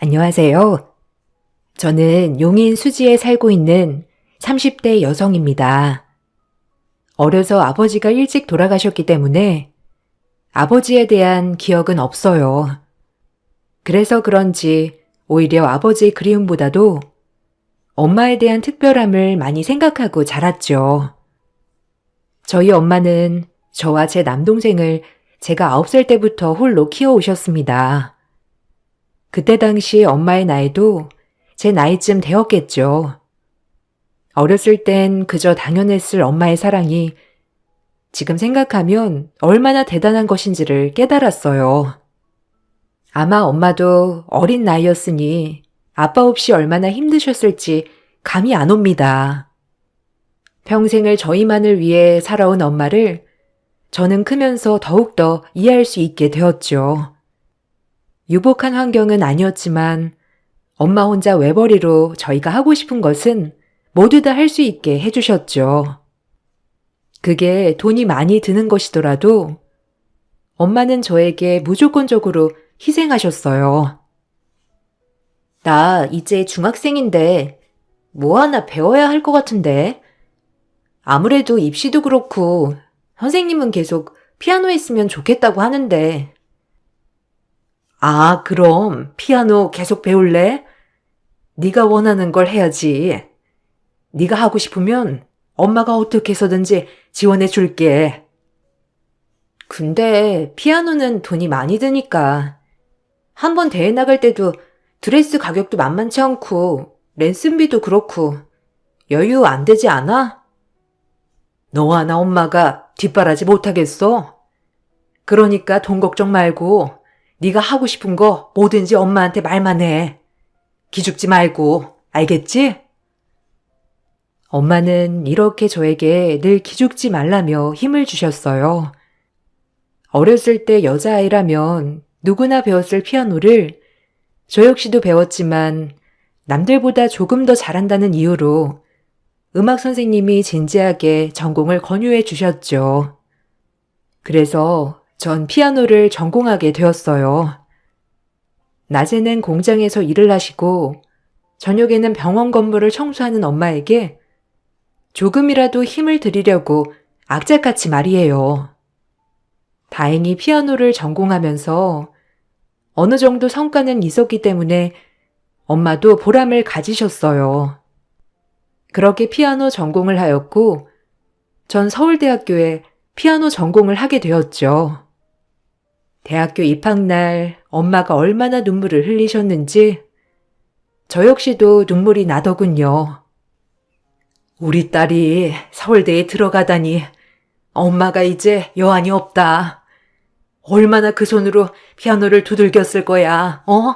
안녕하세요. 저는 용인 수지에 살고 있는 30대 여성입니다. 어려서 아버지가 일찍 돌아가셨기 때문에 아버지에 대한 기억은 없어요. 그래서 그런지 오히려 아버지의 그리움보다도 엄마에 대한 특별함을 많이 생각하고 자랐죠. 저희 엄마는 저와 제 남동생을 제가 9살 때부터 홀로 키워오셨습니다. 그때 당시 엄마의 나이도 제 나이쯤 되었겠죠. 어렸을 땐 그저 당연했을 엄마의 사랑이 지금 생각하면 얼마나 대단한 것인지를 깨달았어요. 아마 엄마도 어린 나이였으니 아빠 없이 얼마나 힘드셨을지 감이 안 옵니다. 평생을 저희만을 위해 살아온 엄마를 저는 크면서 더욱더 이해할 수 있게 되었죠. 유복한 환경은 아니었지만 엄마 혼자 외벌이로 저희가 하고 싶은 것은 모두 다 할 수 있게 해주셨죠. 그게 돈이 많이 드는 것이더라도 엄마는 저에게 무조건적으로 희생하셨어요. 나 이제 중학생인데 뭐 하나 배워야 할 것 같은데. 아무래도 입시도 그렇고 선생님은 계속 피아노 했으면 좋겠다고 하는데. 아, 그럼 피아노 계속 배울래? 네가 원하는 걸 해야지. 네가 하고 싶으면 엄마가 어떻게 해서든지 지원해 줄게. 근데 피아노는 돈이 많이 드니까. 한번 대회 나갈 때도 드레스 가격도 만만치 않고 렌슨비도 그렇고 여유 안 되지 않아? 너와 나 엄마가 뒷바라지 못하겠어? 그러니까 돈 걱정 말고 네가 하고 싶은 거 뭐든지 엄마한테 말만 해. 기죽지 말고, 알겠지? 엄마는 이렇게 저에게 늘 기죽지 말라며 힘을 주셨어요. 어렸을 때 여자아이라면 누구나 배웠을 피아노를 저 역시도 배웠지만 남들보다 조금 더 잘한다는 이유로 음악 선생님이 진지하게 전공을 권유해 주셨죠. 그래서 전 피아노를 전공하게 되었어요. 낮에는 공장에서 일을 하시고 저녁에는 병원 건물을 청소하는 엄마에게 조금이라도 힘을 드리려고 악착같이 말이에요. 다행히 피아노를 전공하면서 어느 정도 성과는 있었기 때문에 엄마도 보람을 가지셨어요. 그렇게 피아노 전공을 하였고 전 서울대학교에 피아노 전공을 하게 되었죠. 대학교 입학날 엄마가 얼마나 눈물을 흘리셨는지 저 역시도 눈물이 나더군요. 우리 딸이 서울대에 들어가다니 엄마가 이제 여한이 없다. 얼마나 그 손으로 피아노를 두들겼을 거야, 어?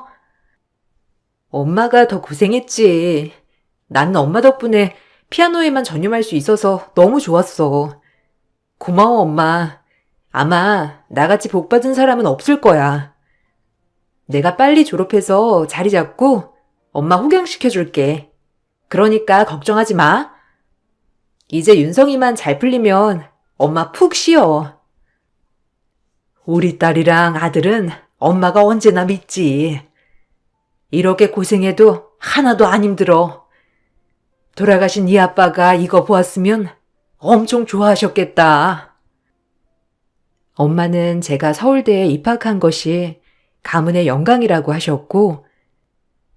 엄마가 더 고생했지. 난 엄마 덕분에 피아노에만 전념할 수 있어서 너무 좋았어. 고마워, 엄마. 아마 나같이 복 받은 사람은 없을 거야. 내가 빨리 졸업해서 자리 잡고 엄마 호강시켜줄게. 그러니까 걱정하지 마. 이제 윤성이만 잘 풀리면 엄마 푹 쉬어. 우리 딸이랑 아들은 엄마가 언제나 믿지. 이렇게 고생해도 하나도 안 힘들어. 돌아가신 네 아빠가 이거 보았으면 엄청 좋아하셨겠다. 엄마는 제가 서울대에 입학한 것이 가문의 영광이라고 하셨고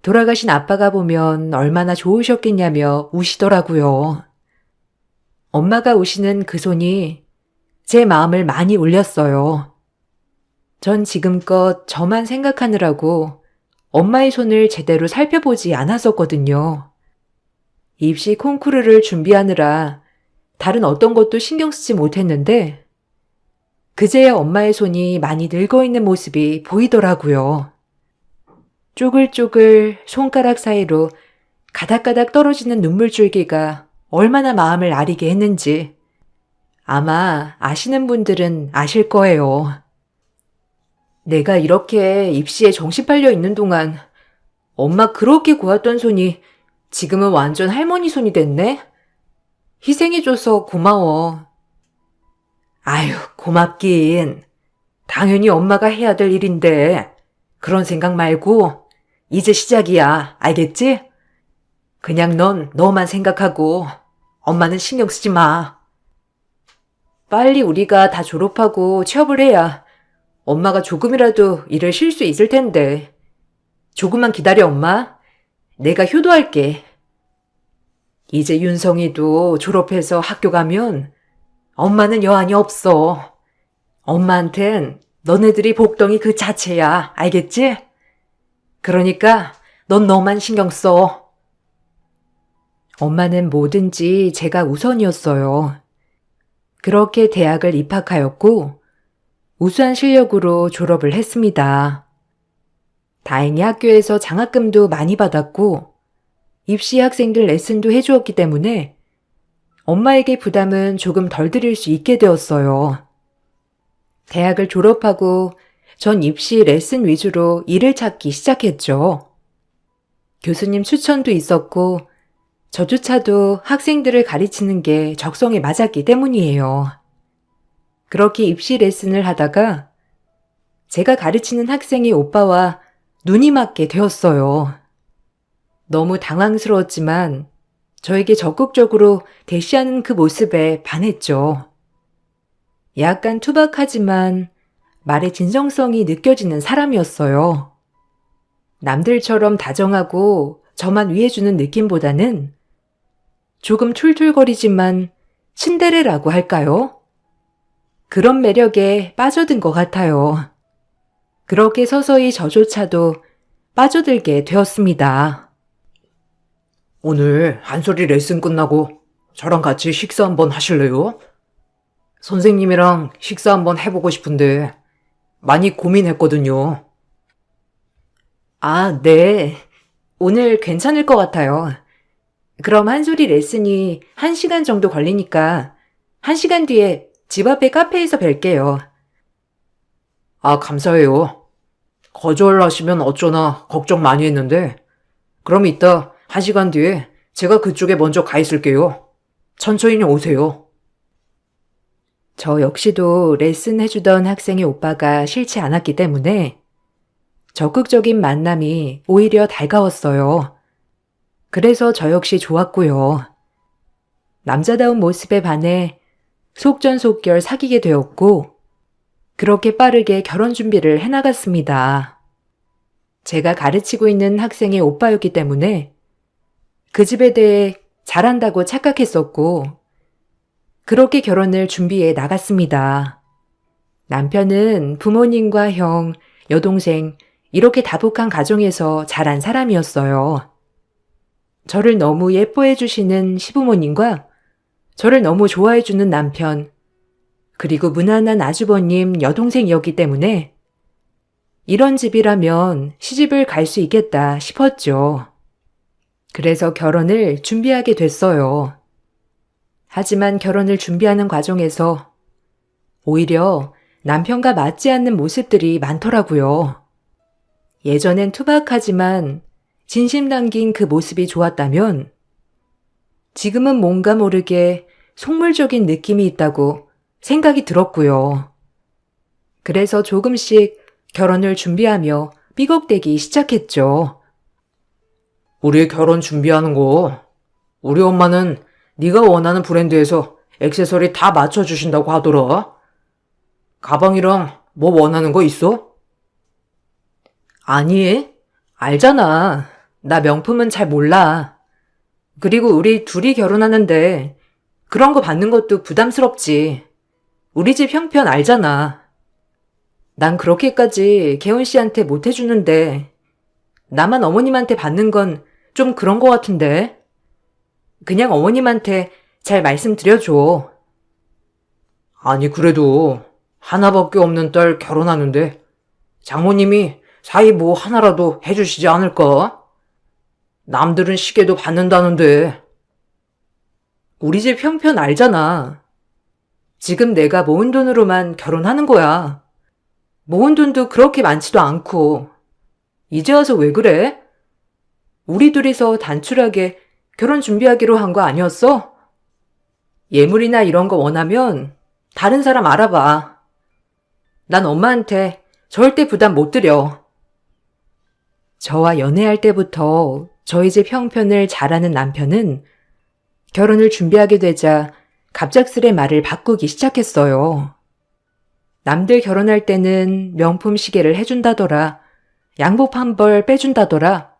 돌아가신 아빠가 보면 얼마나 좋으셨겠냐며 우시더라고요. 엄마가 우시는 그 손이 제 마음을 많이 울렸어요. 전 지금껏 저만 생각하느라고 엄마의 손을 제대로 살펴보지 않았었거든요. 입시 콩쿠르를 준비하느라 다른 어떤 것도 신경 쓰지 못했는데 그제야 엄마의 손이 많이 늙어있는 모습이 보이더라고요. 쪼글쪼글 손가락 사이로 가닥가닥 떨어지는 눈물줄기가 얼마나 마음을 아리게 했는지 아마 아시는 분들은 아실 거예요. 내가 이렇게 입시에 정신 팔려 있는 동안 엄마 그렇게 고왔던 손이 지금은 완전 할머니 손이 됐네? 희생해줘서 고마워. 아유, 고맙긴. 당연히 엄마가 해야 될 일인데 그런 생각 말고 이제 시작이야. 알겠지? 그냥 넌 너만 생각하고 엄마는 신경 쓰지 마. 빨리 우리가 다 졸업하고 취업을 해야 엄마가 조금이라도 일을 쉴 수 있을 텐데. 조금만 기다려, 엄마. 내가 효도할게. 이제 윤성이도 졸업해서 학교 가면 엄마는 여한이 없어. 엄마한텐 너네들이 복덩이 그 자체야. 알겠지? 그러니까 넌 너만 신경 써. 엄마는 뭐든지 제가 우선이었어요. 그렇게 대학을 입학하였고 우수한 실력으로 졸업을 했습니다. 다행히 학교에서 장학금도 많이 받았고 입시 학생들 레슨도 해주었기 때문에 엄마에게 부담은 조금 덜 드릴 수 있게 되었어요. 대학을 졸업하고 전 입시 레슨 위주로 일을 찾기 시작했죠. 교수님 추천도 있었고 저조차도 학생들을 가르치는 게 적성에 맞았기 때문이에요. 그렇게 입시 레슨을 하다가 제가 가르치는 학생의 오빠와 눈이 맞게 되었어요. 너무 당황스러웠지만 저에게 적극적으로 대시하는 그 모습에 반했죠. 약간 투박하지만 말의 진정성이 느껴지는 사람이었어요. 남들처럼 다정하고 저만 위해주는 느낌보다는 조금 툴툴거리지만 신데레라고 할까요? 그런 매력에 빠져든 것 같아요. 그렇게 서서히 저조차도 빠져들게 되었습니다. 오늘 한솔이 레슨 끝나고 저랑 같이 식사 한번 하실래요? 선생님이랑 식사 한번 해보고 싶은데 많이 고민했거든요. 아, 네. 오늘 괜찮을 것 같아요. 그럼 한솔이 레슨이 1시간 정도 걸리니까 1시간 뒤에 집 앞에 카페에서 뵐게요. 아, 감사해요. 거절하시면 어쩌나 걱정 많이 했는데 그럼 이따 1시간 뒤에 제가 그쪽에 먼저 가 있을게요. 천천히 오세요. 저 역시도 레슨 해주던 학생의 오빠가 싫지 않았기 때문에 적극적인 만남이 오히려 달가웠어요. 그래서 저 역시 좋았고요. 남자다운 모습에 반해 속전속결 사귀게 되었고 그렇게 빠르게 결혼 준비를 해나갔습니다. 제가 가르치고 있는 학생의 오빠였기 때문에 그 집에 대해 잘한다고 착각했었고 그렇게 결혼을 준비해 나갔습니다. 남편은 부모님과 형, 여동생 이렇게 다복한 가정에서 자란 사람이었어요. 저를 너무 예뻐해 주시는 시부모님과 저를 너무 좋아해 주는 남편, 그리고 무난한 아주버님 여동생이었기 때문에 이런 집이라면 시집을 갈 수 있겠다 싶었죠. 그래서 결혼을 준비하게 됐어요. 하지만 결혼을 준비하는 과정에서 오히려 남편과 맞지 않는 모습들이 많더라고요. 예전엔 투박하지만 진심 담긴 그 모습이 좋았다면 지금은 뭔가 모르게 속물적인 느낌이 있다고 생각이 들었고요. 그래서 조금씩 결혼을 준비하며 삐걱대기 시작했죠. 우리 결혼 준비하는 거 우리 엄마는 네가 원하는 브랜드에서 액세서리 다 맞춰주신다고 하더라. 가방이랑 뭐 원하는 거 있어? 아니, 알잖아. 나 명품은 잘 몰라. 그리고 우리 둘이 결혼하는데 그런 거 받는 것도 부담스럽지. 우리 집 형편 알잖아. 난 그렇게까지 개훈 씨한테 못 해주는데 나만 어머님한테 받는 건 좀 그런 거 같은데. 그냥 어머님한테 잘 말씀드려줘. 아니 그래도 하나밖에 없는 딸 결혼하는데 장모님이 사이 뭐 하나라도 해주시지 않을까? 남들은 시계도 받는다는데. 우리 집 형편 알잖아. 지금 내가 모은 돈으로만 결혼하는 거야. 모은 돈도 그렇게 많지도 않고. 이제 와서 왜 그래? 우리 둘이서 단출하게 결혼 준비하기로 한 거 아니었어? 예물이나 이런 거 원하면 다른 사람 알아봐. 난 엄마한테 절대 부담 못 드려. 저와 연애할 때부터 저희 집 형편을 잘 아는 남편은 결혼을 준비하게 되자 갑작스레 말을 바꾸기 시작했어요. 남들 결혼할 때는 명품 시계를 해준다더라. 양복 한 벌 빼준다더라.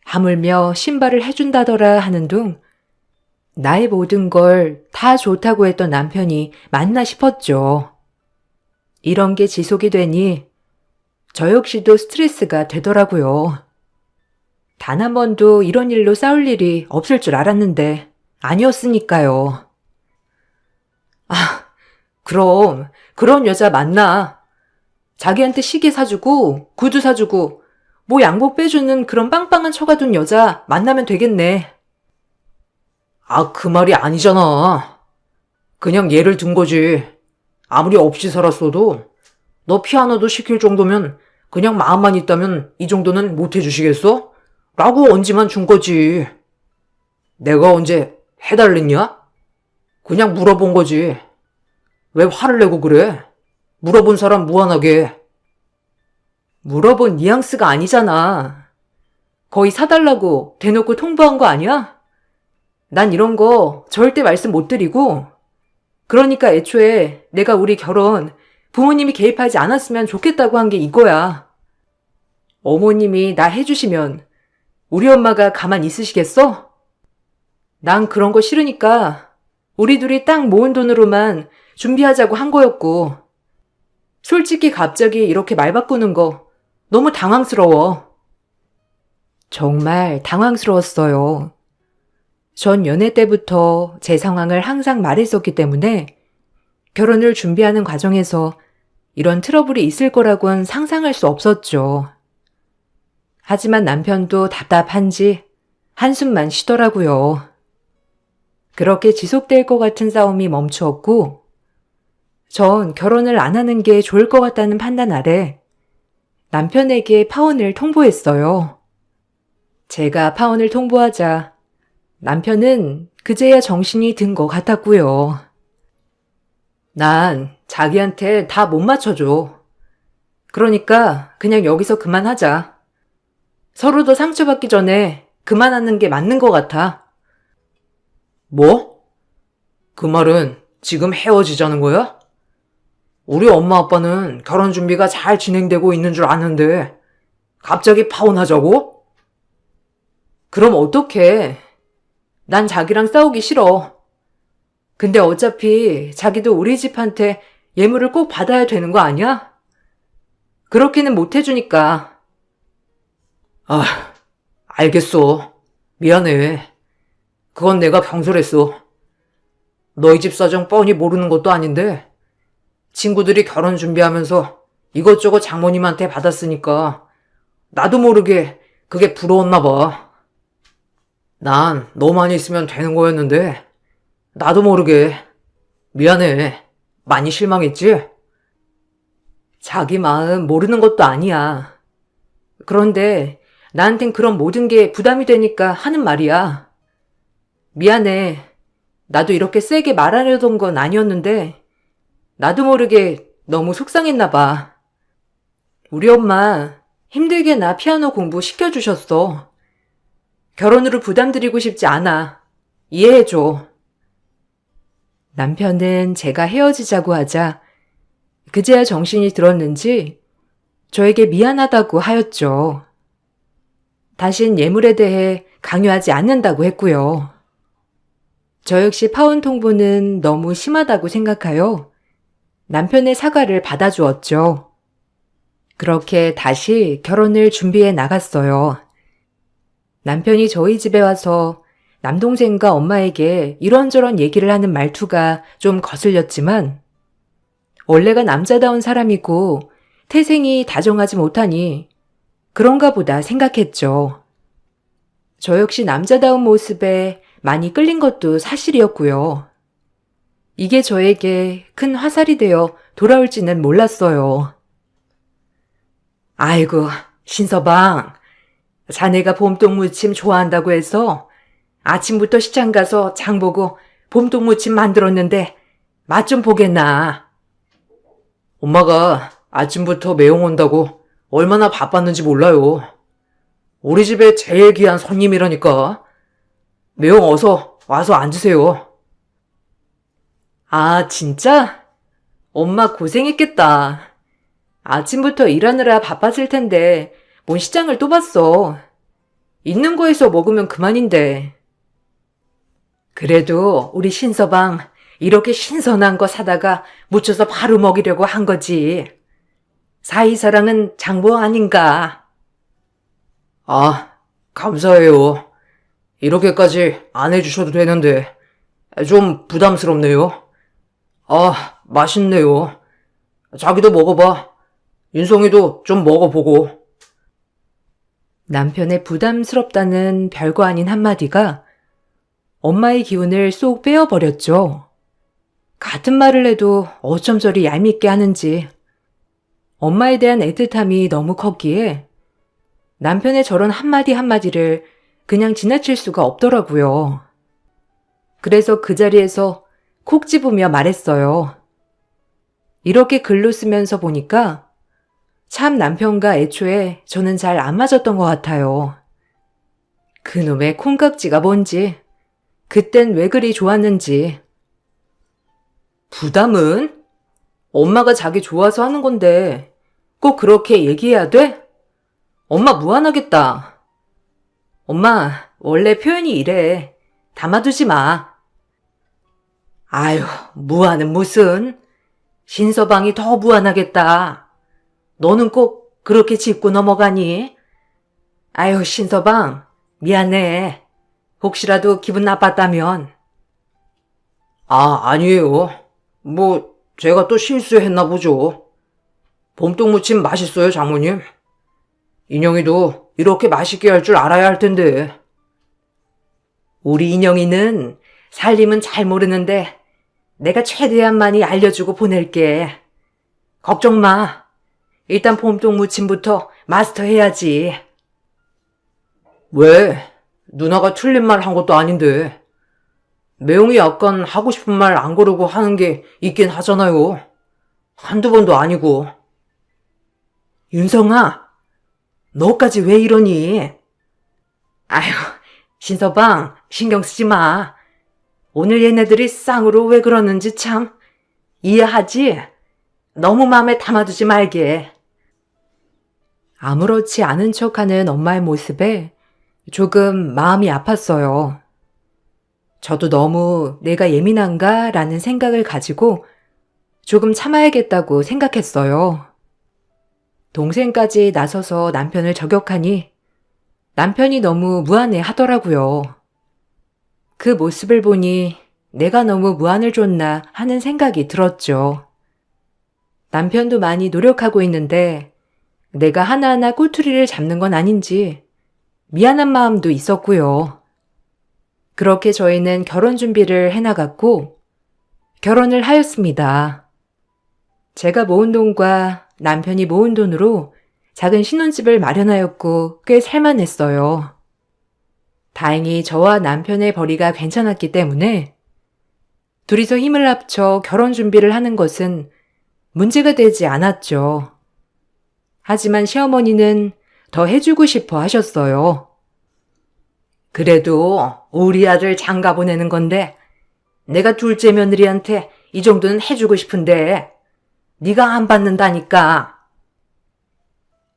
하물며 신발을 해준다더라 하는 둥 나의 모든 걸 다 좋다고 했던 남편이 맞나 싶었죠. 이런 게 지속이 되니 저 역시도 스트레스가 되더라고요. 단 한 번도 이런 일로 싸울 일이 없을 줄 알았는데 아니었으니까요. 그럼 그런 여자 만나. 자기한테 시계 사주고 구두 사주고 뭐 양복 빼주는 그런 빵빵한 처가둔 여자 만나면 되겠네. 그 말이 아니잖아. 그냥 예를 든 거지. 아무리 없이 살았어도 너 피아노도 시킬 정도면 그냥 마음만 있다면 이 정도는 못 해주시겠어? 라고 언지만 준 거지. 내가 언제 해달랬냐? 그냥 물어본 거지. 왜 화를 내고 그래? 물어본 사람 무한하게. 물어본 뉘앙스가 아니잖아. 거의 사달라고 대놓고 통보한 거 아니야? 난 이런 거 절대 말씀 못 드리고, 그러니까 애초에 내가 우리 결혼 부모님이 개입하지 않았으면 좋겠다고 한 게 이거야. 어머님이 나 해주시면 우리 엄마가 가만 있으시겠어? 난 그런 거 싫으니까 우리 둘이 딱 모은 돈으로만 준비하자고 한 거였고, 솔직히 갑자기 이렇게 말 바꾸는 거 너무 당황스러워. 정말 당황스러웠어요. 전 연애 때부터 제 상황을 항상 말했었기 때문에 결혼을 준비하는 과정에서 이런 트러블이 있을 거라고는 상상할 수 없었죠. 하지만 남편도 답답한지 한숨만 쉬더라고요. 그렇게 지속될 것 같은 싸움이 멈추었고, 전 결혼을 안 하는 게 좋을 것 같다는 판단 아래 남편에게 파혼을 통보했어요. 제가 파혼을 통보하자 남편은 그제야 정신이 든 것 같았고요. 난 자기한테 다 못 맞춰줘. 그러니까 그냥 여기서 그만하자. 서로 더 상처받기 전에 그만하는 게 맞는 것 같아. 뭐? 그 말은 지금 헤어지자는 거야? 우리 엄마 아빠는 결혼 준비가 잘 진행되고 있는 줄 아는데 갑자기 파혼하자고? 그럼 어떡해. 난 자기랑 싸우기 싫어. 근데 어차피 자기도 우리 집한테 예물을 꼭 받아야 되는 거 아니야? 그렇게는 못 해주니까. 알겠어. 미안해. 그건 내가 경솔했어. 너희 집 사정 뻔히 모르는 것도 아닌데 친구들이 결혼 준비하면서 이것저것 장모님한테 받았으니까 나도 모르게 그게 부러웠나 봐. 난 너만 있으면 되는 거였는데 나도 모르게. 미안해. 많이 실망했지? 자기 마음 모르는 것도 아니야. 그런데 나한텐 그런 모든 게 부담이 되니까 하는 말이야. 미안해. 나도 이렇게 세게 말하려던 건 아니었는데 나도 모르게 너무 속상했나 봐. 우리 엄마 힘들게 나 피아노 공부 시켜주셨어. 결혼으로 부담드리고 싶지 않아. 이해해줘. 남편은 제가 헤어지자고 하자 그제야 정신이 들었는지 저에게 미안하다고 하였죠. 다신 예물에 대해 강요하지 않는다고 했고요. 저 역시 파혼 통보는 너무 심하다고 생각하여 남편의 사과를 받아주었죠. 그렇게 다시 결혼을 준비해 나갔어요. 남편이 저희 집에 와서 남동생과 엄마에게 이런저런 얘기를 하는 말투가 좀 거슬렸지만 원래가 남자다운 사람이고 태생이 다정하지 못하니 그런가 보다 생각했죠. 저 역시 남자다운 모습에 많이 끌린 것도 사실이었고요. 이게 저에게 큰 화살이 되어 돌아올지는 몰랐어요. 아이고, 신서방. 자네가 봄동무침 좋아한다고 해서 아침부터 시장 가서 장 보고 봄동무침 만들었는데 맛 좀 보겠나. 엄마가 아침부터 매형 온다고 얼마나 바빴는지 몰라요. 우리 집에 제일 귀한 손님이라니까. 매형 어서 와서 앉으세요. 아, 진짜? 엄마 고생했겠다. 아침부터 일하느라 바빴을 텐데 뭔 시장을 또 봤어. 있는 거에서 먹으면 그만인데. 그래도 우리 신서방 이렇게 신선한 거 사다가 무쳐서 바로 먹이려고 한 거지. 사이사랑은 장보 아닌가? 아, 감사해요. 이렇게까지 안 해주셔도 되는데 좀 부담스럽네요. 아, 맛있네요. 자기도 먹어봐. 윤성이도 좀 먹어보고. 남편의 부담스럽다는 별거 아닌 한마디가 엄마의 기운을 쏙 빼어버렸죠. 같은 말을 해도 어쩜 저리 얄밉게 하는지. 엄마에 대한 애틋함이 너무 컸기에 남편의 저런 한마디 한마디를 그냥 지나칠 수가 없더라고요. 그래서 그 자리에서 콕 집으며 말했어요. 이렇게 글로 쓰면서 보니까 참 남편과 애초에 저는 잘 안 맞았던 것 같아요. 그놈의 콩깍지가 뭔지, 그땐 왜 그리 좋았는지. 부담은? 엄마가 자기 좋아서 하는 건데 꼭 그렇게 얘기해야 돼? 엄마 무안하겠다. 엄마, 원래 표현이 이래. 담아두지 마. 아유, 무안은 무슨. 신서방이 더 무안하겠다. 너는 꼭 그렇게 짚고 넘어가니? 아유, 신서방, 미안해. 혹시라도 기분 나빴다면. 아, 아니에요. 제가 또 실수했나 보죠. 봄동무침 맛있어요, 장모님. 인영이도 이렇게 맛있게 할 줄 알아야 할 텐데. 우리 인영이는 살림은 잘 모르는데 내가 최대한 많이 알려주고 보낼게. 걱정 마. 일단 봄동무침부터 마스터해야지. 왜? 누나가 틀린 말 한 것도 아닌데. 매형이 약간 하고 싶은 말 안 고르고 하는 게 있긴 하잖아요. 한두 번도 아니고. 윤성아, 너까지 왜 이러니? 아휴, 신서방, 신경 쓰지 마. 오늘 얘네들이 쌍으로 왜 그러는지 참 이해하지? 너무 마음에 담아두지 말게. 아무렇지 않은 척하는 엄마의 모습에 조금 마음이 아팠어요. 저도 너무 내가 예민한가 라는 생각을 가지고 조금 참아야겠다고 생각했어요. 동생까지 나서서 남편을 저격하니 남편이 너무 무안해 하더라고요. 그 모습을 보니 내가 너무 무안을 줬나 하는 생각이 들었죠. 남편도 많이 노력하고 있는데 내가 하나하나 꼬투리를 잡는 건 아닌지 미안한 마음도 있었고요. 그렇게 저희는 결혼 준비를 해나갔고 결혼을 하였습니다. 제가 모은 돈과 남편이 모은 돈으로 작은 신혼집을 마련하였고 꽤 살만했어요. 다행히 저와 남편의 벌이가 괜찮았기 때문에 둘이서 힘을 합쳐 결혼 준비를 하는 것은 문제가 되지 않았죠. 하지만 시어머니는 더 해주고 싶어 하셨어요. 그래도 우리 아들 장가 보내는 건데 내가 둘째 며느리한테 이 정도는 해주고 싶은데 네가 안 받는다니까.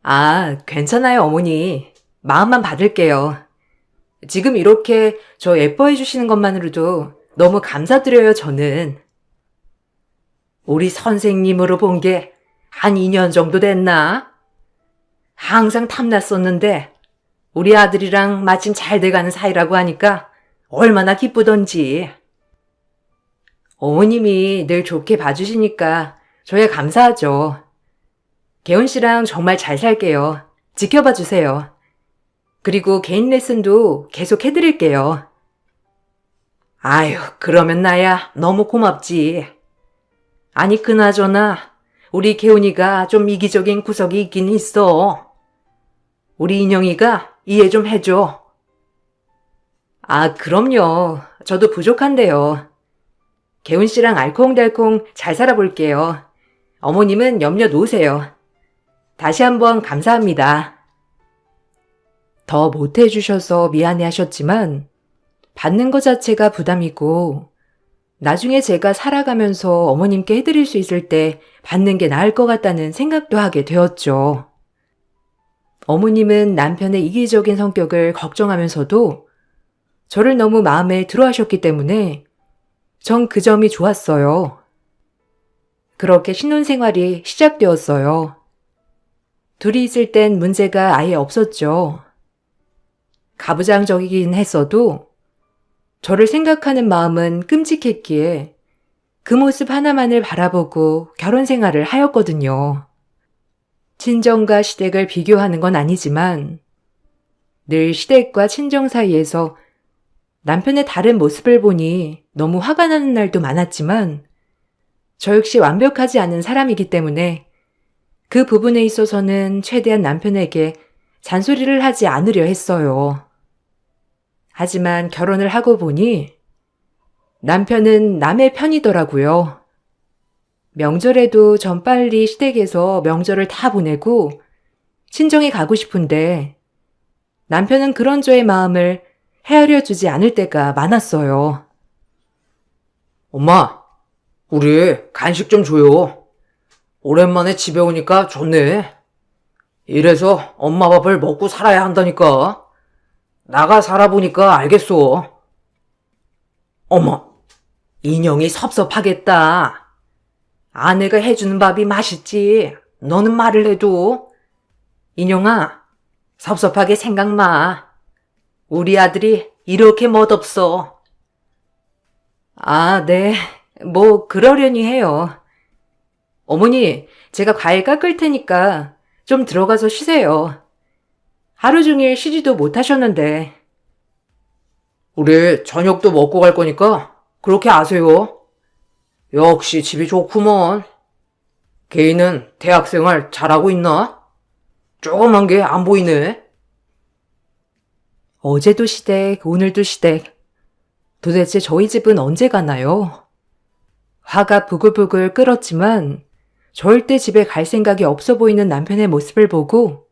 아, 괜찮아요, 어머니. 마음만 받을게요. 지금 이렇게 저 예뻐해 주시는 것만으로도 너무 감사드려요, 저는. 우리 선생님으로 본 게 한 2년 정도 됐나? 항상 탐났었는데 우리 아들이랑 마침 잘 돼가는 사이라고 하니까 얼마나 기쁘던지. 어머님이 늘 좋게 봐주시니까 저야 감사하죠. 개훈 씨랑 정말 잘 살게요. 지켜봐 주세요. 그리고 개인 레슨도 계속 해드릴게요. 아유, 그러면 나야 너무 고맙지. 아니, 그나저나 우리 개훈이가 좀 이기적인 구석이 있긴 있어. 우리 인영이가 이해 좀 해줘. 아, 그럼요. 저도 부족한데요. 개훈 씨랑 알콩달콩 잘 살아볼게요. 어머님은 염려 놓으세요. 다시 한번 감사합니다. 더 못해주셔서 미안해 하셨지만 받는 것 자체가 부담이고 나중에 제가 살아가면서 어머님께 해드릴 수 있을 때 받는 게 나을 것 같다는 생각도 하게 되었죠. 어머님은 남편의 이기적인 성격을 걱정하면서도 저를 너무 마음에 들어 하셨기 때문에 전 그 점이 좋았어요. 그렇게 신혼생활이 시작되었어요. 둘이 있을 땐 문제가 아예 없었죠. 가부장적이긴 했어도 저를 생각하는 마음은 끔찍했기에 그 모습 하나만을 바라보고 결혼 생활을 하였거든요. 친정과 시댁을 비교하는 건 아니지만 늘 시댁과 친정 사이에서 남편의 다른 모습을 보니 너무 화가 나는 날도 많았지만 저 역시 완벽하지 않은 사람이기 때문에 그 부분에 있어서는 최대한 남편에게 잔소리를 하지 않으려 했어요. 하지만 결혼을 하고 보니 남편은 남의 편이더라고요. 명절에도 전 빨리 시댁에서 명절을 다 보내고 친정에 가고 싶은데 남편은 그런 저의 마음을 헤아려 주지 않을 때가 많았어요. 엄마, 우리 간식 좀 줘요. 오랜만에 집에 오니까 좋네. 이래서 엄마 밥을 먹고 살아야 한다니까. 나가 살아보니까 알겠어. 어머, 인형이 섭섭하겠다. 아내가 해주는 밥이 맛있지. 너는 말을 해도. 인형아, 섭섭하게 생각 마. 우리 아들이 이렇게 멋없어. 아, 네. 뭐 그러려니 해요. 어머니, 제가 과일 깎을 테니까 좀 들어가서 쉬세요. 하루 종일 쉬지도 못하셨는데. 우리 저녁도 먹고 갈 거니까 그렇게 아세요. 역시 집이 좋구먼. 개인은 대학생활 잘하고 있나? 조그만 게 안 보이네. 어제도 시댁, 오늘도 시댁. 도대체 저희 집은 언제 가나요? 화가 부글부글 끓었지만 절대 집에 갈 생각이 없어 보이는 남편의 모습을 보고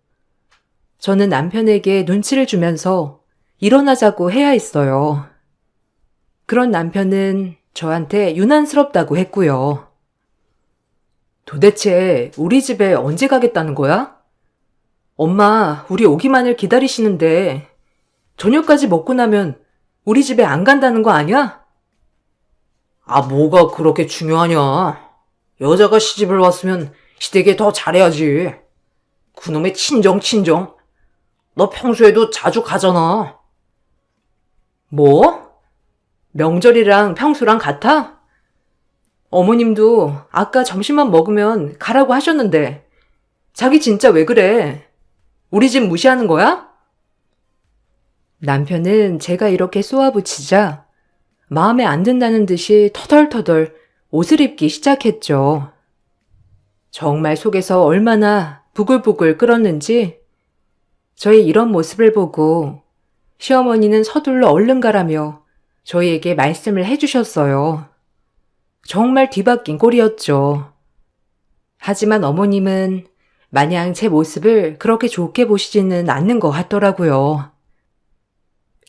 저는 남편에게 눈치를 주면서 일어나자고 해야 했어요. 그런 남편은 저한테 유난스럽다고 했고요. 도대체 우리 집에 언제 가겠다는 거야? 엄마, 우리 오기만을 기다리시는데 저녁까지 먹고 나면 우리 집에 안 간다는 거 아니야? 아, 뭐가 그렇게 중요하냐. 여자가 시집을 왔으면 시댁에 더 잘해야지. 그놈의 친정. 너 평소에도 자주 가잖아. 뭐? 명절이랑 평소랑 같아? 어머님도 아까 점심만 먹으면 가라고 하셨는데 자기 진짜 왜 그래? 우리 집 무시하는 거야? 남편은 제가 이렇게 쏘아붙이자 마음에 안 든다는 듯이 터덜터덜 옷을 입기 시작했죠. 정말 속에서 얼마나 부글부글 끓었는지 저의 이런 모습을 보고 시어머니는 서둘러 얼른 가라며 저희에게 말씀을 해주셨어요. 정말 뒤바뀐 꼴이었죠. 하지만 어머님은 마냥 제 모습을 그렇게 좋게 보시지는 않는 것 같더라고요.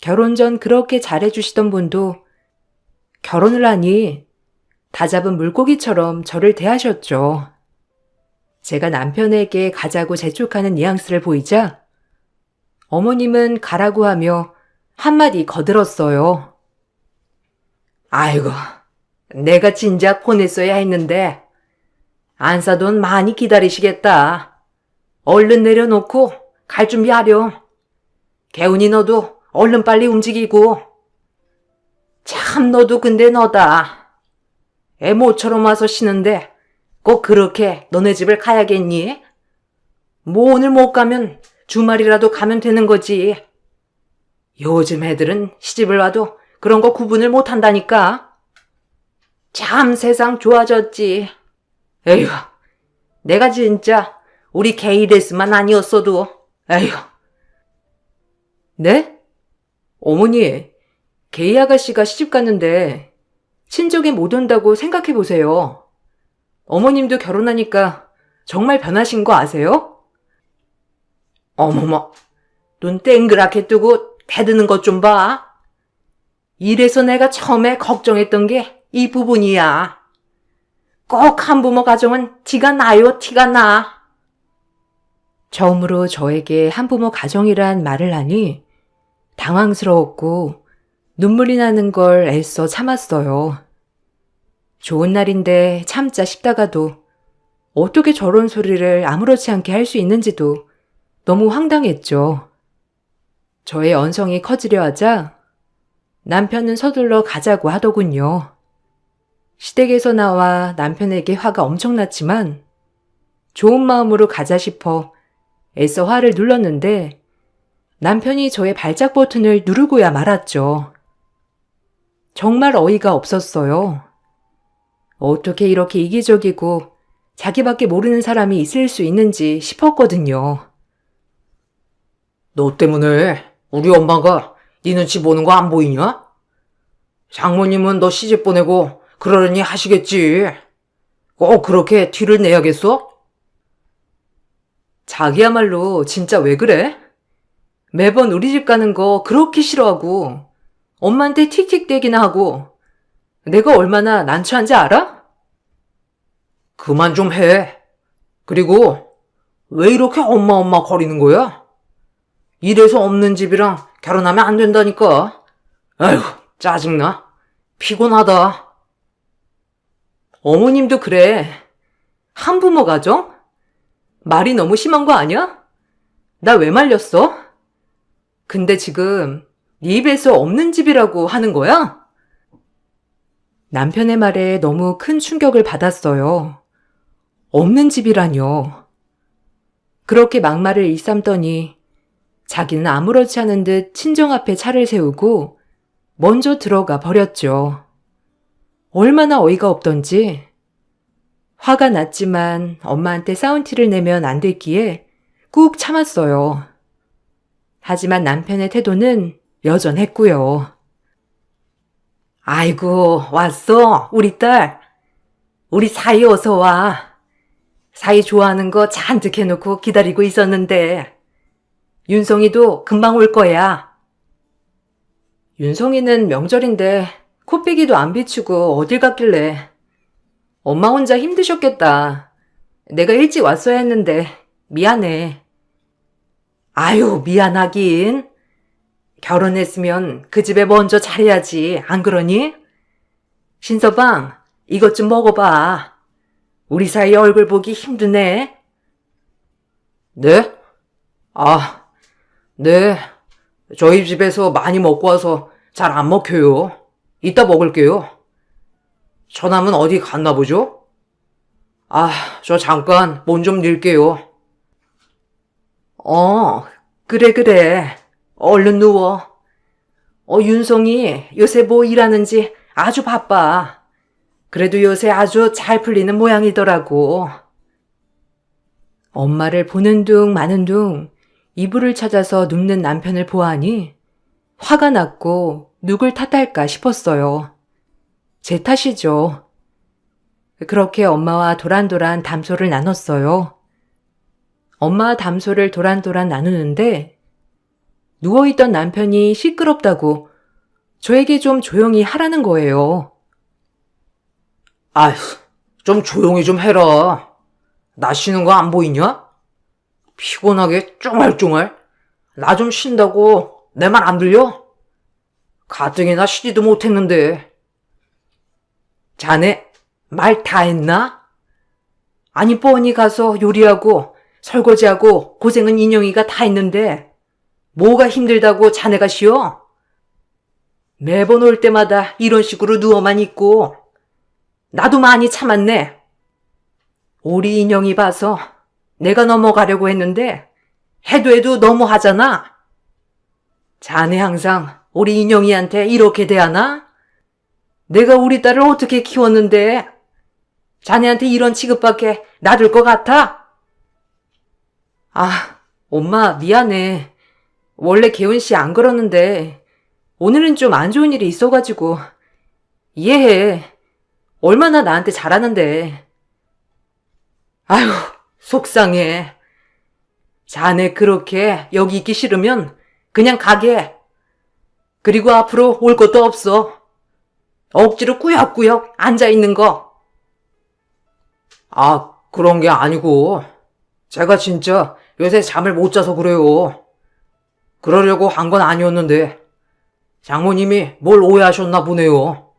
결혼 전 그렇게 잘해주시던 분도 결혼을 하니 다잡은 물고기처럼 저를 대하셨죠. 제가 남편에게 가자고 재촉하는 뉘앙스를 보이자 어머님은 가라고 하며 한마디 거들었어요. 아이고, 내가 진작 보냈어야 했는데 안사돈 많이 기다리시겠다. 얼른 내려놓고 갈 준비하렴. 개운이 너도 얼른 빨리 움직이고. 참 너도 근데 너다. 애 모처럼 와서 쉬는데 꼭 그렇게 너네 집을 가야겠니? 뭐 오늘 못 가면 주말이라도 가면 되는 거지. 요즘 애들은 시집을 와도 그런 거 구분을 못 한다니까. 참 세상 좋아졌지. 에휴, 내가 진짜 우리 게이레스만 아니었어도. 에휴. 네? 어머니, 게이 아가씨가 시집 갔는데 친정에 못 온다고 생각해 보세요. 어머님도 결혼하니까 정말 변하신 거 아세요? 어머머, 눈 땡그랗게 뜨고 대드는 것 좀 봐. 이래서 내가 처음에 걱정했던 게 이 부분이야. 꼭 한부모 가정은 티가 나요, 티가 나. 처음으로 저에게 한부모 가정이란 말을 하니 당황스러웠고 눈물이 나는 걸 애써 참았어요. 좋은 날인데 참자 싶다가도 어떻게 저런 소리를 아무렇지 않게 할 수 있는지도 너무 황당했죠. 저의 언성이 커지려 하자 남편은 서둘러 가자고 하더군요. 시댁에서 나와 남편에게 화가 엄청났지만 좋은 마음으로 가자 싶어 애써 화를 눌렀는데 남편이 저의 발작 버튼을 누르고야 말았죠. 정말 어이가 없었어요. 어떻게 이렇게 이기적이고 자기밖에 모르는 사람이 있을 수 있는지 싶었거든요. 너 때문에 우리 엄마가 네 눈치 보는 거 안 보이냐? 장모님은 너 시집 보내고 그러려니 하시겠지. 꼭 그렇게 티를 내야겠어? 자기야말로 진짜 왜 그래? 매번 우리 집 가는 거 그렇게 싫어하고 엄마한테 틱틱대기나 하고 내가 얼마나 난처한지 알아? 그만 좀 해. 그리고 왜 이렇게 엄마 거리는 거야? 이래서 없는 집이랑 결혼하면 안 된다니까. 아휴, 짜증나. 피곤하다. 어머님도 그래. 한부모 가정? 말이 너무 심한 거 아니야? 나 왜 말렸어? 근데 지금 네 입에서 없는 집이라고 하는 거야? 남편의 말에 너무 큰 충격을 받았어요. 없는 집이라뇨. 그렇게 막말을 일삼더니 자기는 아무렇지 않은 듯 친정 앞에 차를 세우고 먼저 들어가 버렸죠. 얼마나 어이가 없던지. 화가 났지만 엄마한테 싸운 티를 내면 안 됐기에 꾹 참았어요. 하지만 남편의 태도는 여전했고요. 아이고, 왔어, 우리 딸. 우리 사이 어서 와. 사이 좋아하는 거 잔뜩 해놓고 기다리고 있었는데. 윤성이도 금방 올 거야. 윤성이는 명절인데 코빼기도 안 비추고 어딜 갔길래. 엄마 혼자 힘드셨겠다. 내가 일찍 왔어야 했는데 미안해. 아유, 미안하긴. 결혼했으면 그 집에 먼저 잘해야지, 안 그러니? 신서방, 이것 좀 먹어봐. 우리 사이 얼굴 보기 힘드네. 네? 아, 네. 저희 집에서 많이 먹고 와서 잘 안 먹혀요. 이따 먹을게요. 처남은 어디 갔나 보죠? 아, 저 잠깐 몸 좀 닐게요. 그래. 얼른 누워. 윤성이 요새 뭐 일하는지 아주 바빠. 그래도 요새 아주 잘 풀리는 모양이더라고. 엄마를 보는 둥 마는 둥 이불을 찾아서 눕는 남편을 보아하니 화가 났고 누굴 탓할까 싶었어요. 제 탓이죠. 그렇게 엄마와 도란도란 담소를 나눴어요. 엄마와 담소를 도란도란 나누는데 누워있던 남편이 시끄럽다고 저에게 좀 조용히 하라는 거예요. 아휴, 좀 조용히 좀 해라. 나 쉬는 거 안 보이냐? 피곤하게 쫑알쫑알. 나 좀 쉰다고 내 말 안 들려? 가뜩이나 쉬지도 못했는데. 자네 말 다 했나? 아니 뻔히 가서 요리하고 설거지하고 고생은 인영이가 다 했는데 뭐가 힘들다고 자네가 쉬어? 매번 올 때마다 이런 식으로 누워만 있고 나도 많이 참았네. 우리 인영이 봐서 내가 넘어가려고 했는데 해도 너무 하잖아. 자네 항상 우리 인영이한테 이렇게 대하나? 내가 우리 딸을 어떻게 키웠는데 자네한테 이런 취급밖에 놔둘 것 같아? 아, 엄마 미안해. 원래 개훈 씨 안 그러는데 오늘은 좀 안 좋은 일이 있어가지고 이해해. 얼마나 나한테 잘하는데. 아휴, 속상해. 자네 그렇게 여기 있기 싫으면 그냥 가게. 그리고 앞으로 올 것도 없어. 억지로 꾸역꾸역 앉아있는 거. 아, 그런 게 아니고 제가 진짜 요새 잠을 못 자서 그래요. 그러려고 한 건 아니었는데 장모님이 뭘 오해하셨나 보네요.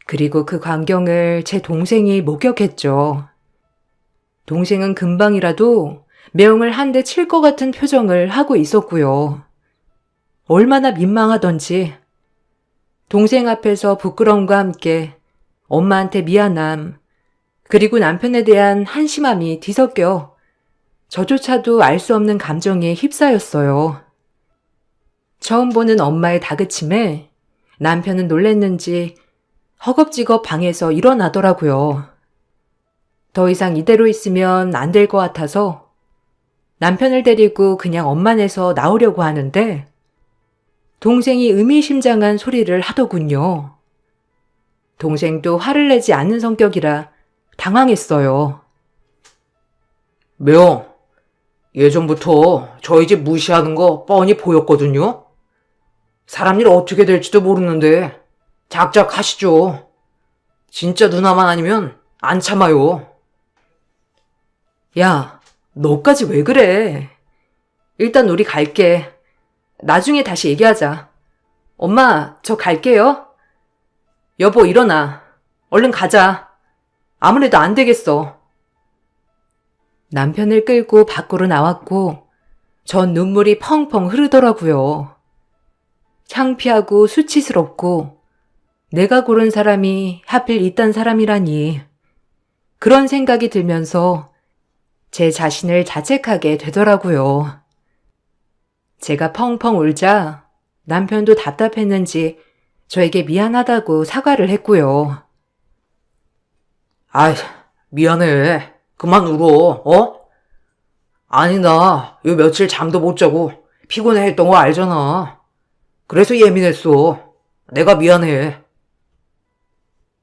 그리고 그 광경을 제 동생이 목격했죠. 동생은 금방이라도 매형을 한 대 칠 것 같은 표정을 하고 있었고요. 얼마나 민망하던지 동생 앞에서 부끄러움과 함께 엄마한테 미안함, 그리고 남편에 대한 한심함이 뒤섞여 저조차도 알 수 없는 감정에 휩싸였어요. 처음 보는 엄마의 다그침에 남편은 놀랬는지 허겁지겁 방에서 일어나더라고요. 더 이상 이대로 있으면 안 될 것 같아서 남편을 데리고 그냥 엄마네서 나오려고 하는데 동생이 의미심장한 소리를 하더군요. 동생도 화를 내지 않는 성격이라 당황했어요. 매형, 예전부터 저희 집 무시하는 거 뻔히 보였거든요. 사람 일 어떻게 될지도 모르는데 작작 하시죠. 진짜 누나만 아니면 안 참아요. 야, 너까지 왜 그래? 일단 우리 갈게. 나중에 다시 얘기하자. 엄마, 저 갈게요. 여보, 일어나. 얼른 가자. 아무래도 안 되겠어. 남편을 끌고 밖으로 나왔고 전 눈물이 펑펑 흐르더라고요. 창피하고 수치스럽고 내가 고른 사람이 하필 이딴 사람이라니. 그런 생각이 들면서 제 자신을 자책하게 되더라고요. 제가 펑펑 울자 남편도 답답했는지 저에게 미안하다고 사과를 했고요. 아이, 미안해. 그만 울어, 어? 아니, 나 요 며칠 잠도 못 자고 피곤해 했던 거 알잖아. 그래서 예민했어. 내가 미안해.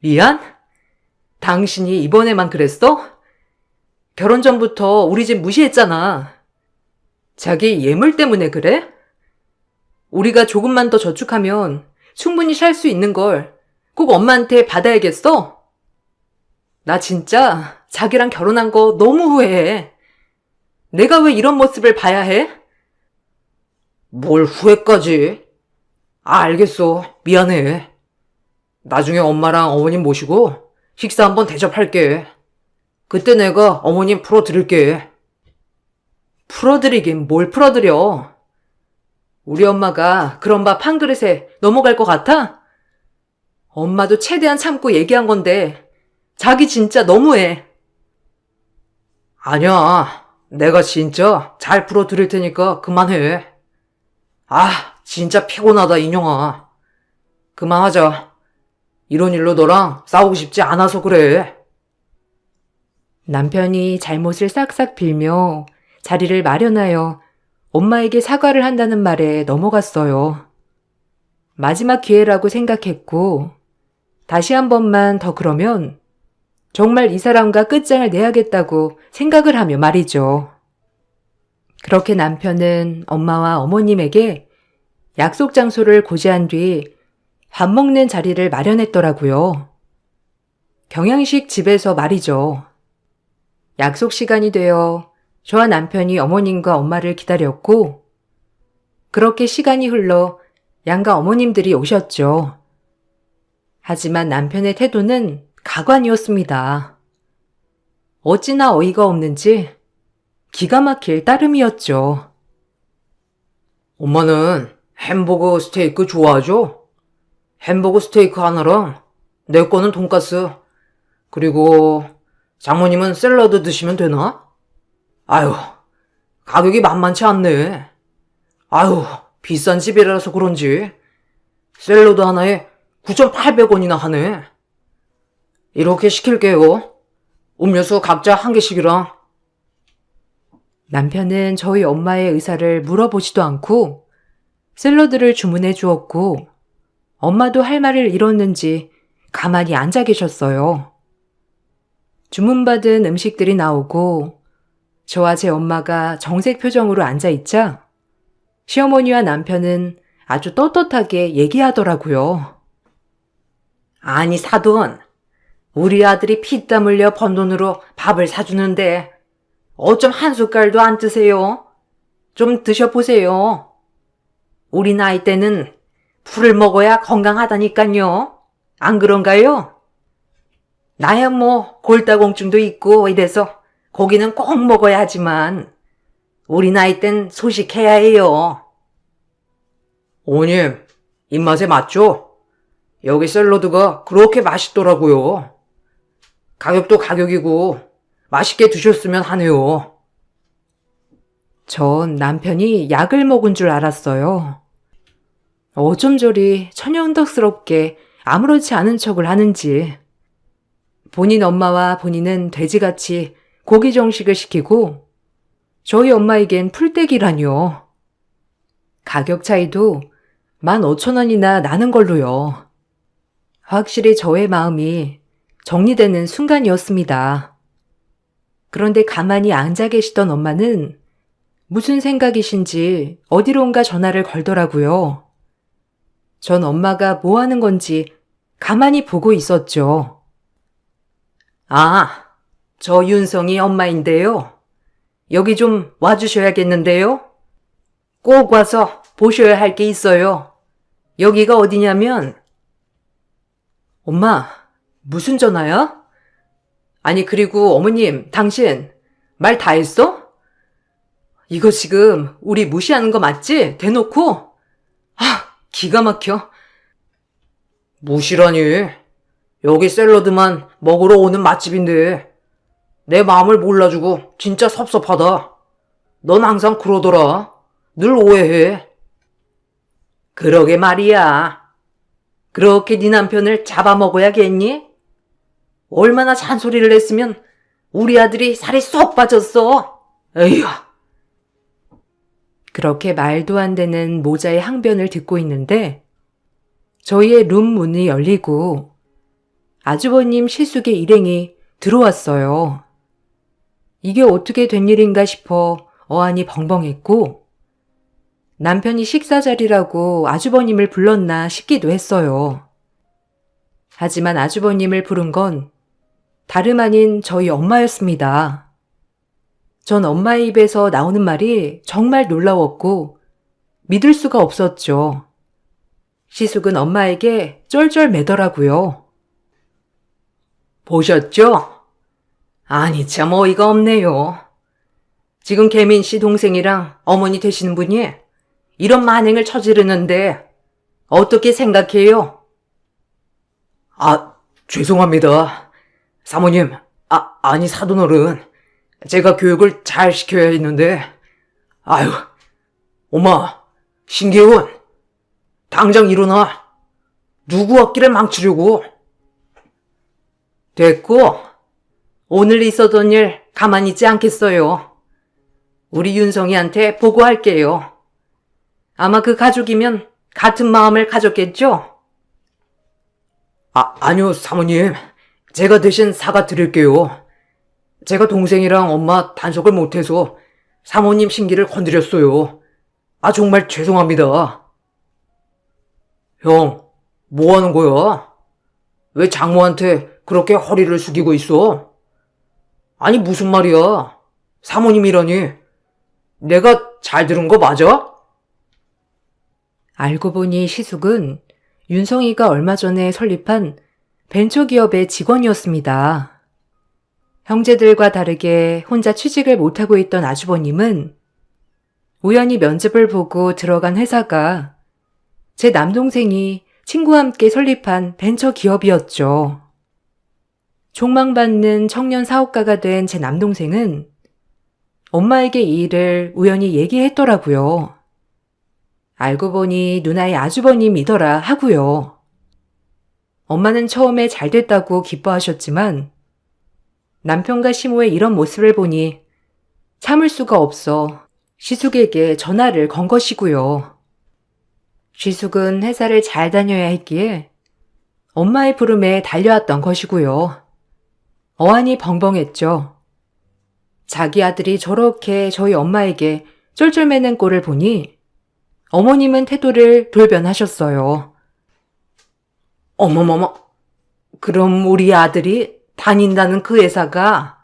미안? 당신이 이번에만 그랬어? 결혼 전부터 우리 집 무시했잖아. 자기 예물 때문에 그래? 우리가 조금만 더 저축하면 충분히 살 수 있는 걸 꼭 엄마한테 받아야겠어? 나 진짜 자기랑 결혼한 거 너무 후회해. 내가 왜 이런 모습을 봐야 해? 뭘 후회까지? 아, 알겠어. 미안해. 나중에 엄마랑 어머님 모시고 식사 한번 대접할게. 그때 내가 어머님 풀어드릴게. 풀어드리긴 뭘 풀어드려. 우리 엄마가 그런 밥 한 그릇에 넘어갈 것 같아? 엄마도 최대한 참고 얘기한 건데 자기 진짜 너무해. 아니야. 내가 진짜 잘 풀어드릴 테니까 그만해. 아, 진짜 피곤하다, 인형아. 그만하자. 이런 일로 너랑 싸우고 싶지 않아서 그래. 남편이 잘못을 싹싹 빌며 자리를 마련하여 엄마에게 사과를 한다는 말에 넘어갔어요. 마지막 기회라고 생각했고 다시 한 번만 더 그러면 정말 이 사람과 끝장을 내야겠다고 생각을 하며 말이죠. 그렇게 남편은 엄마와 어머님에게 약속 장소를 고지한 뒤 밥 먹는 자리를 마련했더라고요. 경양식 집에서 말이죠. 약속 시간이 되어 저와 남편이 어머님과 엄마를 기다렸고 그렇게 시간이 흘러 양가 어머님들이 오셨죠. 하지만 남편의 태도는 가관이었습니다. 어찌나 어이가 없는지 기가 막힐 따름이었죠. 엄마는 햄버거 스테이크 좋아하죠? 햄버거 스테이크 하나랑 내 거는 돈가스. 그리고 장모님은 샐러드 드시면 되나? 아유, 가격이 만만치 않네. 아유, 비싼 집이라서 그런지 샐러드 하나에 9,800원이나 하네. 이렇게 시킬게요. 음료수 각자 한 개씩이랑. 남편은 저희 엄마의 의사를 물어보지도 않고 샐러드를 주문해 주었고 엄마도 할 말을 잃었는지 가만히 앉아 계셨어요. 주문받은 음식들이 나오고 저와 제 엄마가 정색 표정으로 앉아있자 시어머니와 남편은 아주 떳떳하게 얘기하더라고요. 아니, 사돈. 우리 아들이 피땀 흘려 번 돈으로 밥을 사주는데 어쩜 한 숟갈도 안 드세요? 좀 드셔보세요. 우리 나이 때는 풀을 먹어야 건강하다니까요. 안 그런가요? 나야 뭐 골다공증도 있고 이래서 고기는 꼭 먹어야 하지만 우리 나이 땐 소식해야 해요. 어머님, 입맛에 맞죠? 여기 샐러드가 그렇게 맛있더라고요. 가격도 가격이고 맛있게 드셨으면 하네요. 전 남편이 약을 먹은 줄 알았어요. 어쩜 저리 천연덕스럽게 아무렇지 않은 척을 하는지. 본인 엄마와 본인은 돼지같이 고기 정식을 시키고 저희 엄마에겐 풀떼기라뇨. 가격 차이도 15,000원이나 나는 걸로요. 확실히 저의 마음이 정리되는 순간이었습니다. 그런데 가만히 앉아 계시던 엄마는 무슨 생각이신지 어디론가 전화를 걸더라고요. 전 엄마가 뭐 하는 건지 가만히 보고 있었죠. 아, 저 윤성이 엄마인데요. 여기 좀 와주셔야겠는데요. 꼭 와서 보셔야 할 게 있어요. 여기가 어디냐면, 엄마, 무슨 전화야? 아니, 그리고 어머님, 당신 말 다 했어? 이거 지금 우리 무시하는 거 맞지? 대놓고? 기가 막혀. 무시라니. 여기 샐러드만 먹으러 오는 맛집인데 내 마음을 몰라주고 진짜 섭섭하다. 넌 항상 그러더라. 늘 오해해. 그러게 말이야. 그렇게 네 남편을 잡아먹어야겠니? 얼마나 잔소리를 했으면 우리 아들이 살이 쏙 빠졌어. 에휴. 그렇게 말도 안 되는 모자의 항변을 듣고 있는데 저희의 룸 문이 열리고 아주버님 시숙의 일행이 들어왔어요. 이게 어떻게 된 일인가 싶어 어안이 벙벙했고 남편이 식사 자리라고 아주버님을 불렀나 싶기도 했어요. 하지만 아주버님을 부른 건 다름 아닌 저희 엄마였습니다. 전 엄마의 입에서 나오는 말이 정말 놀라웠고 믿을 수가 없었죠. 시숙은 엄마에게 쩔쩔 매더라고요. 보셨죠? 아니 참 어이가 없네요. 지금 개민 씨 동생이랑 어머니 되시는 분이 이런 만행을 저지르는데 어떻게 생각해요? 죄송합니다. 사모님, 아니 사돈어른. 제가 교육을 잘 시켜야 했는데. 아유, 엄마, 신기훈. 당장 일어나. 누구 앞길을 망치려고. 됐고, 오늘 있었던 일 가만히 있지 않겠어요. 우리 윤성이한테 보고할게요. 아마 그 가족이면 같은 마음을 가졌겠죠? 아니요, 사모님. 제가 대신 사과드릴게요. 제가 동생이랑 엄마 단속을 못해서 사모님 신기를 건드렸어요. 정말 죄송합니다. 형, 뭐 하는 거야? 왜 장모한테 그렇게 허리를 숙이고 있어? 아니, 무슨 말이야? 사모님이라니. 내가 잘 들은 거 맞아? 알고 보니 시숙은 윤성이가 얼마 전에 설립한 벤처기업의 직원이었습니다. 형제들과 다르게 혼자 취직을 못하고 있던 아주버님은 우연히 면접을 보고 들어간 회사가 제 남동생이 친구와 함께 설립한 벤처기업이었죠. 촉망받는 청년 사업가가 된 제 남동생은 엄마에게 이 일을 우연히 얘기했더라고요. 알고 보니 누나의 아주버님이더라 하고요. 엄마는 처음에 잘 됐다고 기뻐하셨지만 남편과 시모의 이런 모습을 보니 참을 수가 없어 시숙에게 전화를 건 것이고요. 시숙은 회사를 잘 다녀야 했기에 엄마의 부름에 달려왔던 것이고요. 어안이 벙벙했죠. 자기 아들이 저렇게 저희 엄마에게 쩔쩔매는 꼴을 보니 어머님은 태도를 돌변하셨어요. 어머머머, 그럼 우리 아들이 다닌다는 그 회사가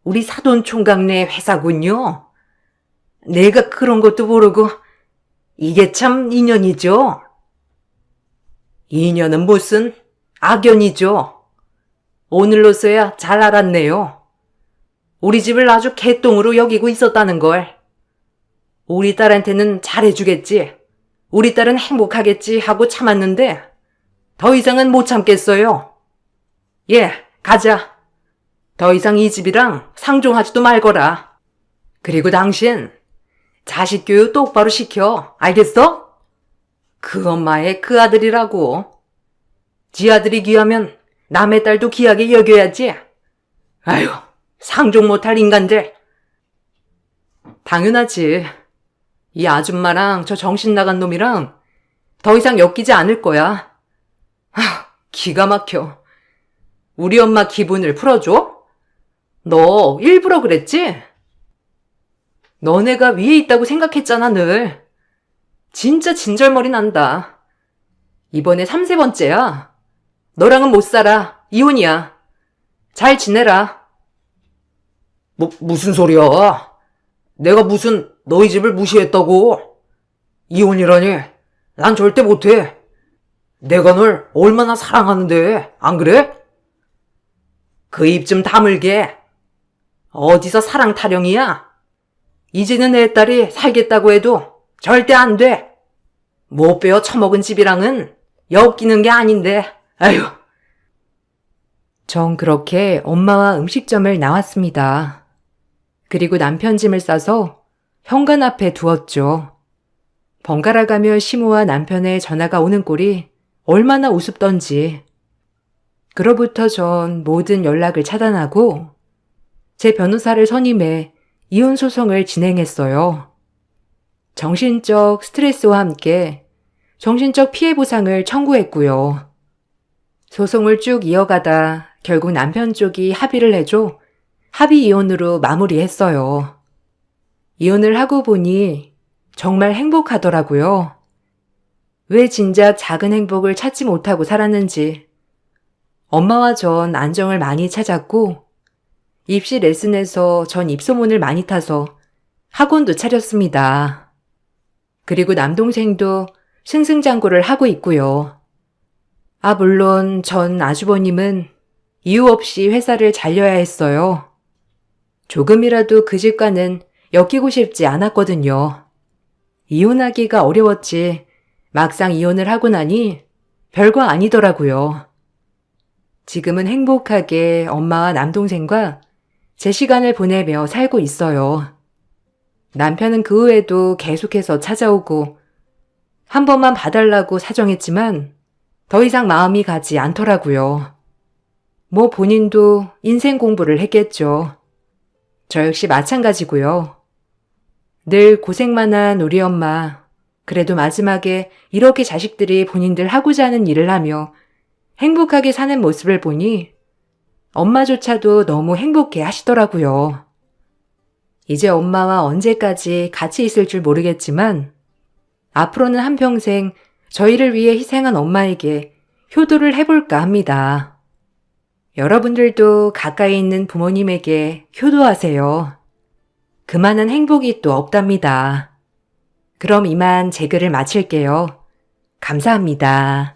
우리 사돈 총각네 회사군요. 내가 그런 것도 모르고 이게 참 인연이죠. 인연은 무슨 악연이죠. 오늘로서야 잘 알았네요. 우리 집을 아주 개똥으로 여기고 있었다는 걸. 우리 딸한테는 잘해주겠지. 우리 딸은 행복하겠지 하고 참았는데 더 이상은 못 참겠어요. 예, 가자. 더 이상 이 집이랑 상종하지도 말거라. 그리고 당신 자식 교육 똑바로 시켜. 알겠어? 그 엄마의 그 아들이라고. 지 아들이 귀하면 남의 딸도 귀하게 여겨야지. 아유, 상종 못할 인간들. 당연하지. 이 아줌마랑 저 정신 나간 놈이랑 더 이상 엮이지 않을 거야. 기가 막혀. 우리 엄마 기분을 풀어줘? 너 일부러 그랬지? 너네가 위에 있다고 생각했잖아, 늘. 진짜 진절머리 난다. 이번에 3세 번째야. 너랑은 못 살아. 이혼이야. 잘 지내라. 무슨 소리야? 내가 무슨 너희 집을 무시했다고? 이혼이라니? 난 절대 못해. 내가 널 얼마나 사랑하는데, 안 그래? 그 입 좀 다물게. 어디서 사랑 타령이야? 이제는 내 딸이 살겠다고 해도 절대 안 돼. 못 베어 처먹은 집이랑은 엮이는 게 아닌데. 아휴. 전 그렇게 엄마와 음식점을 나왔습니다. 그리고 남편 짐을 싸서 현관 앞에 두었죠. 번갈아 가며 시모와 남편의 전화가 오는 꼴이 얼마나 우습던지. 그로부터 전 모든 연락을 차단하고 제 변호사를 선임해 이혼 소송을 진행했어요. 정신적 스트레스와 함께 정신적 피해 보상을 청구했고요. 소송을 쭉 이어가다 결국 남편 쪽이 합의를 해줘 합의 이혼으로 마무리했어요. 이혼을 하고 보니 정말 행복하더라고요. 왜 진작 작은 행복을 찾지 못하고 살았는지. 엄마와 전 안정을 많이 찾았고 입시 레슨에서 전 입소문을 많이 타서 학원도 차렸습니다. 그리고 남동생도 승승장구를 하고 있고요. 물론 전 아주버님은 이유 없이 회사를 잘려야 했어요. 조금이라도 그 집과는 엮이고 싶지 않았거든요. 이혼하기가 어려웠지 막상 이혼을 하고 나니 별거 아니더라고요. 지금은 행복하게 엄마와 남동생과 제 시간을 보내며 살고 있어요. 남편은 그 후에도 계속해서 찾아오고 한 번만 봐달라고 사정했지만 더 이상 마음이 가지 않더라고요. 뭐 본인도 인생 공부를 했겠죠. 저 역시 마찬가지고요. 늘 고생만 한 우리 엄마, 그래도 마지막에 이렇게 자식들이 본인들 하고자 하는 일을 하며 행복하게 사는 모습을 보니 엄마조차도 너무 행복해 하시더라고요. 이제 엄마와 언제까지 같이 있을 줄 모르겠지만 앞으로는 한평생 저희를 위해 희생한 엄마에게 효도를 해볼까 합니다. 여러분들도 가까이 있는 부모님에게 효도하세요. 그만한 행복이 또 없답니다. 그럼 이만 제 글을 마칠게요. 감사합니다.